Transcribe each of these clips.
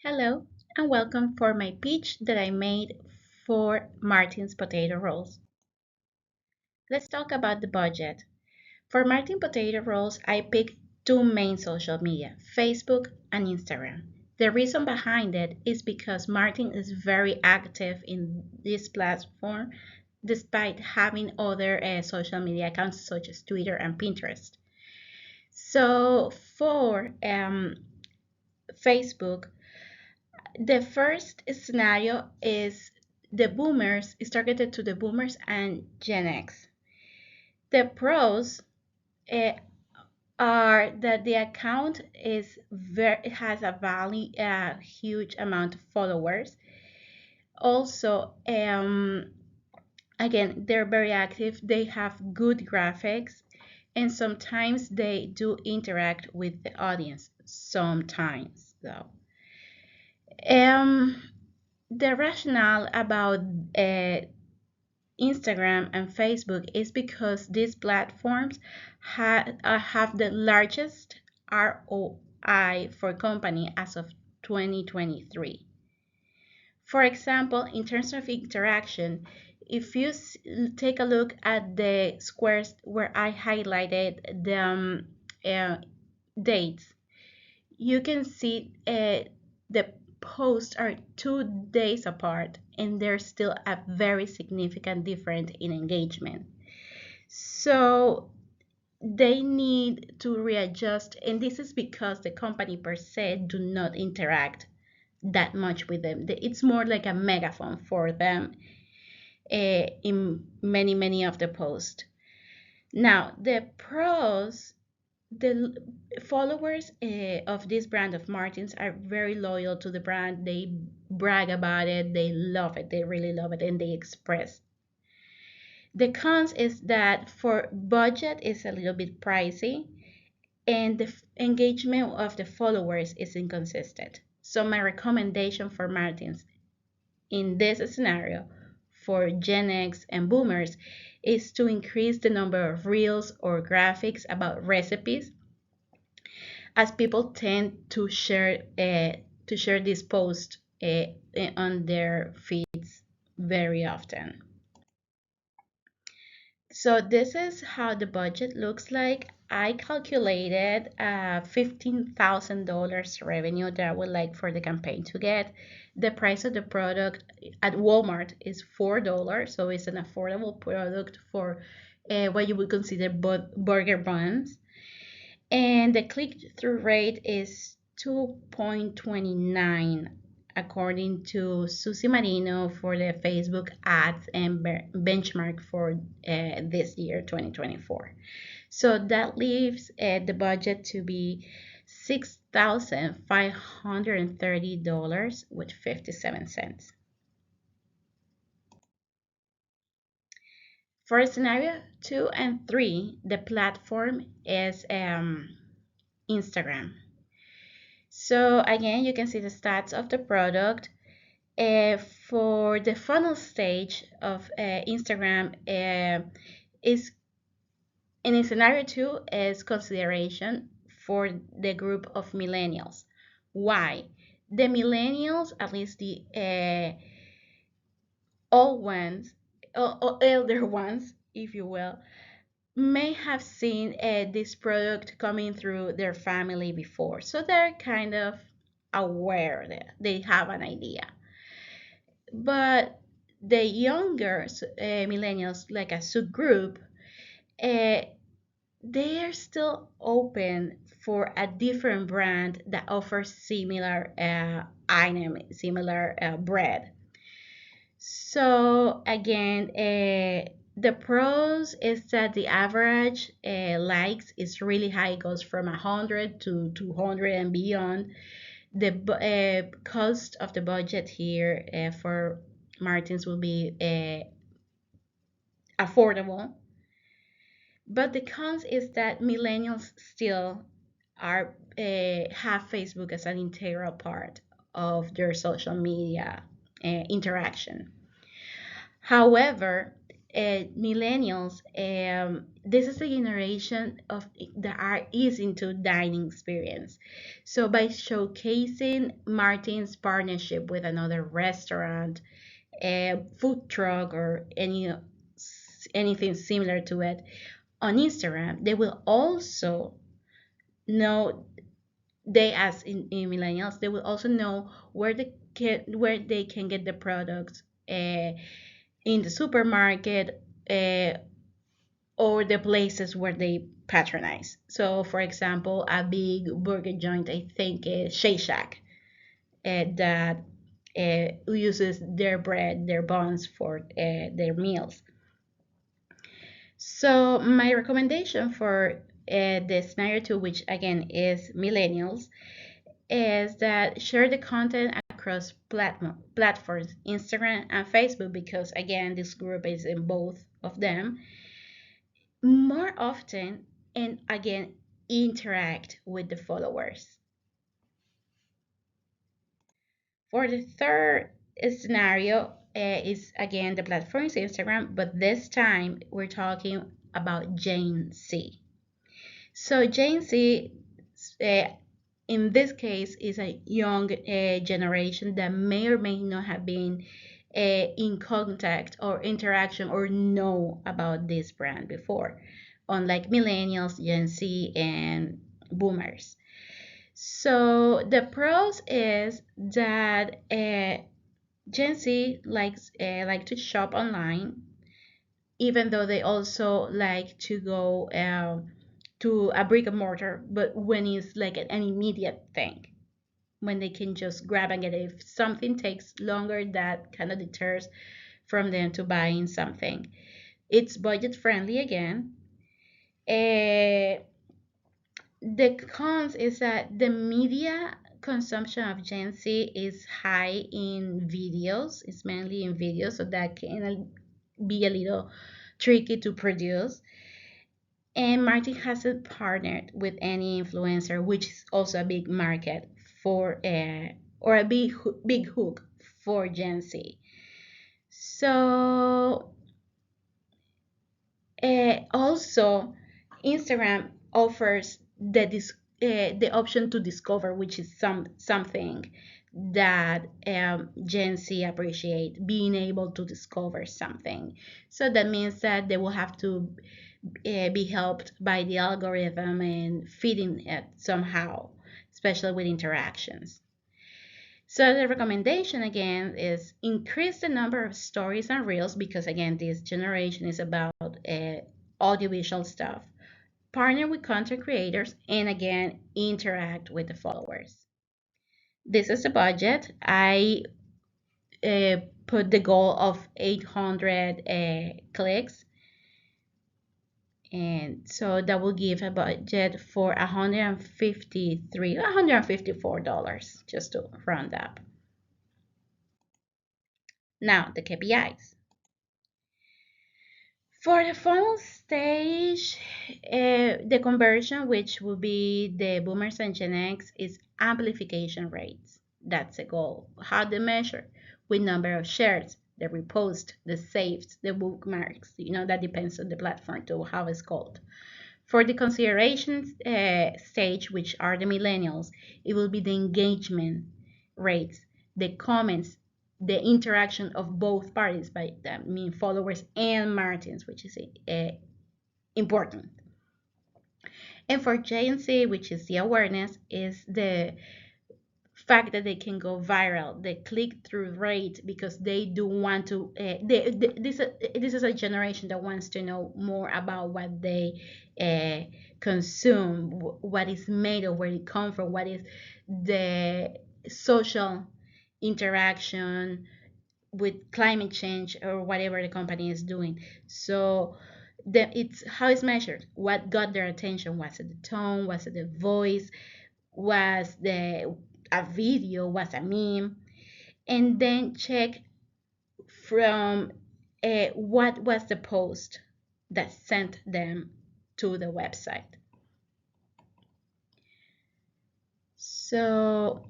Hello and welcome for my pitch that I made for Martin's potato rolls. Let's talk about the budget. For Martin potato rolls, I picked two main social media, Facebook and Instagram. The reason behind it is because Martin is very active in this platform despite having other social media accounts such as Twitter and Pinterest. So for Facebook, the first scenario is the boomers is targeted to the boomers and Gen X. The pros uh, are that the account has a huge amount of followers. Also, again, they're very active. They have good graphics, and sometimes they do interact with the audience. Sometimes, though. Um, the rationale about uh, Instagram and Facebook is because these platforms have the largest ROI for company as of 2023. For example, in terms of interaction, if you take a look at the squares where I highlighted the uh, dates, you can see the posts are 2 days apart and there's still a very significant difference in engagement. So they need to readjust, and this is because the company per se do not interact that much with them. It's more like a megaphone for them in many of the posts. Now the pros, the followers of this brand of Martins are very loyal to the brand. They brag about it, they love it, they really love it, and they express. The cons is that for budget is a little bit pricey, and the engagement of the followers is inconsistent. So my recommendation for Martins in this scenario for Gen X and boomers is to increase the number of reels or graphics about recipes, as people tend to share this post on their feeds very often. So this is how the budget looks like. I calculated $15,000 revenue that I would like for the campaign to get. The price of the product at Walmart is $4, so it's an affordable product for what you would consider burger buns. And the click-through rate is 2.29 according to Susie Marino for the Facebook ads and benchmark for this year 2024. So that leaves the budget to be $6,530 with 57 cents. For scenario 2 and 3, the platform is Instagram. So again, you can see the stats of the product. For the funnel stage of Instagram, is in scenario 2 is consideration for the group of millennials. Why? The millennials, at least the old ones, or elder ones, if you will, may have seen this product coming through their family before. So they're kind of aware that they have an idea. But the younger millennials, like a subgroup, uh, they are still open for a different brand that offers similar item, similar bread. So again, the pros is that the average likes is really high. It goes from 100 to 200 and beyond. The cost of the budget here for Martins will be affordable. But the cons is that millennials still are have Facebook as an integral part of their social media interaction. However, millennials, this is a generation of that is into dining experience. So by showcasing Martin's partnership with another restaurant, a food truck, or anything similar to it on Instagram, they will also know, they as in millennials, they will also know where they can get the products in the supermarket, or the places where they patronize. So, for example, a big burger joint, I think, is Shake Shack, that uses their bread, their buns for their meals. So, my recommendation for the scenario two, which again is millennials, is that share the content across platforms, Instagram and Facebook, because again, this group is in both of them more often, and again, interact with the followers. For the third scenario, is again the platform is Instagram, but this time we're talking about Gen Z. So Gen Z, uh, in this case, is a young generation that may or may not have been in contact or interaction or know about this brand before, unlike millennials, Gen Z, and boomers. So the pros is that Gen Z like to shop online, even though they also like to go to a brick and mortar, but when it's like an immediate thing, when they can just grab and get it. If something takes longer, that kind of deters from them to buying something. It's budget friendly again. Uh, the cons is that the media consumption of Gen Z is high in videos. It's mainly in videos, so that can be a little tricky to produce. And Martin hasn't partnered with any influencer, which is also a big market for or a big hook for Gen Z. So also, Instagram offers the option to discover, which is something that Gen Z appreciate, being able to discover something. So that means that they will have to be helped by the algorithm and feeding it somehow, especially with interactions. So the recommendation again is increase the number of stories and reels, because again, this generation is about audiovisual stuff. Partner with content creators, and again, interact with the followers. This is the budget. I put the goal of 800 clicks, and so that will give a budget for $154, just to round up. Now the KPIs. For the funnel stage, the conversion, which will be the boomers and Gen X, is amplification rates. That's a goal. How they measure? With number of shares, the repost, the saves, the bookmarks. That depends on the platform to how it's called. For the consideration stage, which are the millennials, it will be the engagement rates, the comments, the interaction of both parties, by that mean followers and Martins, which is important. And for Gen Z, which is the awareness, is the fact that they can go viral, the click-through rate, because they do want to. This is a generation that wants to know more about what they consume, what is made of, where it comes from, what is the social interaction with climate change or whatever the company is doing. So it's how it's measured. What got their attention? Was it the tone? Was it the voice? Was the a video? Was a meme? And then check from what was the post that sent them to the website. So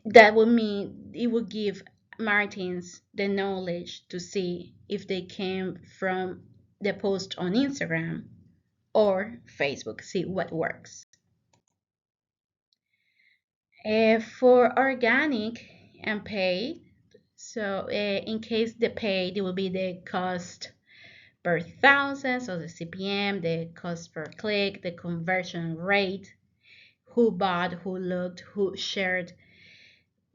that would mean it would give Martins the knowledge to see if they came from the post on Instagram or Facebook, see what works. For organic and paid, so in case the paid, it will be the cost per thousand, so the CPM, the cost per click, the conversion rate, who bought, who looked, who shared,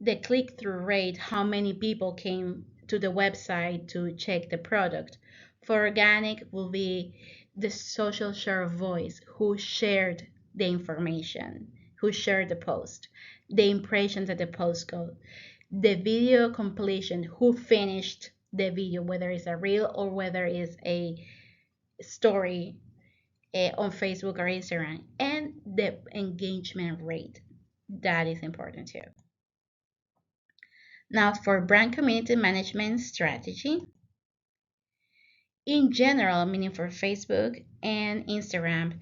the click-through rate, how many people came to the website to check the product. For organic will be the social share of voice, who shared the information, who shared the post, the impressions that the post got, the video completion, who finished the video, whether it's a reel or whether it's a story on Facebook or Instagram, and the engagement rate. That is important too. Now, for brand community management strategy, in general, meaning for Facebook and Instagram,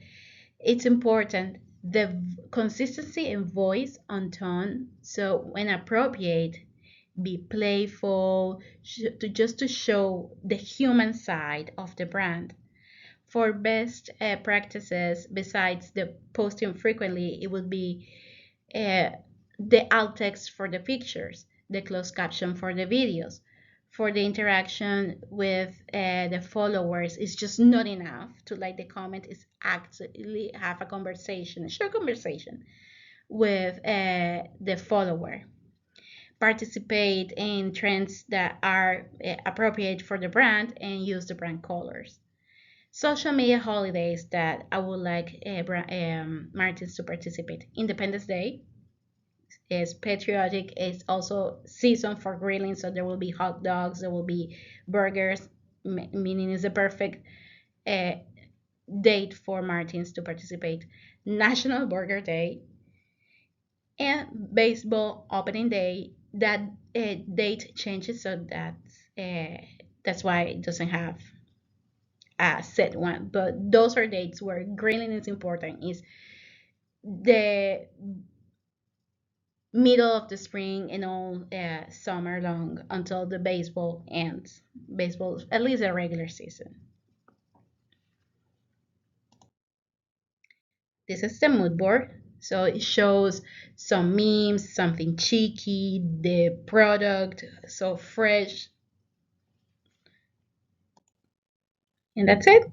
it's important the consistency in voice on tone. So when appropriate, be playful, to show the human side of the brand. For best practices, besides the posting frequently, it would be uh, the alt text for the pictures, the closed caption for the videos. For the interaction with the followers, it's just not enough to like the comment. Is actually have a conversation, a short conversation with the follower. Participate in trends that are appropriate for the brand and use the brand colors. Social media holidays that I would like Martins to participate. Independence Day is patriotic. It's also season for grilling, so there will be hot dogs, there will be burgers, meaning it's a perfect uh, date for Martins to participate. National Burger Day and baseball opening day. That date changes, so that's why it doesn't have a set one. But those are dates where grilling is important. Is the middle of the spring and all summer long until the baseball ends. Baseball, at least a regular season. This is the mood board. So it shows some memes, something cheeky, the product, so fresh. And that's it.